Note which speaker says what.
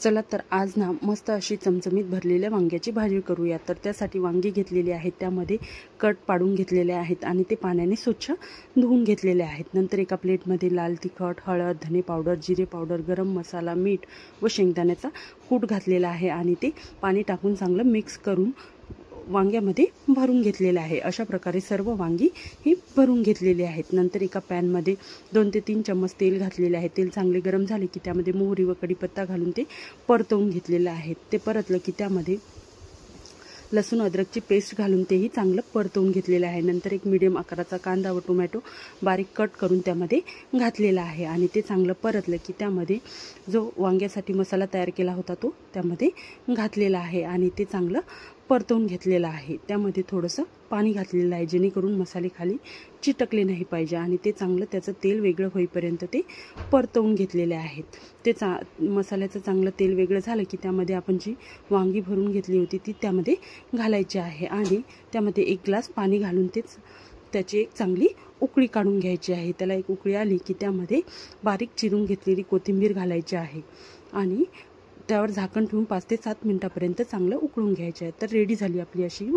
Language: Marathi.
Speaker 1: चला तर आज ना मस्त अशी चमचमीत भरलेल्या वांग्याची भाजी करूया। तर त्यासाठी वांगी घेतलेली आहेत, त्यामध्ये कट पाडून घेतलेले आहेत आणि ते पाण्याने स्वच्छ धुवून घेतलेले आहेत। नंतर एका प्लेटमध्ये लाल तिखट, हळद, धने पावडर, जिरे पावडर, गरम मसाला, मीठ व शेंगदाण्याचा कूट घातलेला आहे आणि ते पाणी टाकून चांगलं मिक्स करून वांग्यामध्ये भरून घेतलेले आहे। अशा प्रकारे सर्व वांगी ही भरून घेतलेली आहेत। नंतर एका पॅन मध्ये 2 ते 3 चम्मच तेल घातलेले आहे। तेल चांगले गरम झाले की त्यामध्ये मोहरी व कढीपत्ता घालून ते परतवून घेतलेले आहे। ते परतलं की त्यामध्ये लसूण अद्रकची पेस्ट घालून तेही चांगलं परतवून घेतलेले आहे। नंतर एक मीडियम आकाराचा कांदा व टोमॅटो बारीक कट करून त्यामध्ये घातलेला आहे आणि ते चांगलं परतलं की त्यामध्ये जो वांग्यासाठी मसाला तयार केला होता तो त्यामध्ये घातलेला आहे आणि ते चांगलं परतवून घेतलेला आहे। त्यामध्ये थोडंसं पाणी घातलेलं आहे जेणेकरून मसाले खाली चिटकले नाही पाहिजे आणि ते चांगलं त्याचं तेल वेगळं होईपर्यंत ते परतवून घेतलेले आहेत। ते मसाल्याचं चांगलं तेल वेगळं झालं की त्यामध्ये आपण जी वांगी भरून घेतली होती ती त्यामध्ये घालायची आहे आणि त्यामध्ये 1 ग्लास पाणी घालून त्याची एक चांगली उकळी काढून घ्यायची आहे। त्याला एक उकळी आली की त्यामध्ये बारीक चिरून घेतलेली कोथिंबीर घालायची आहे आणि त्यावर झाकण ठेवून 5 ते 7 मिनिटांपर्यंत चांगलं उकळून घ्यायचे आहे। तर रेडी झाली आपली अशी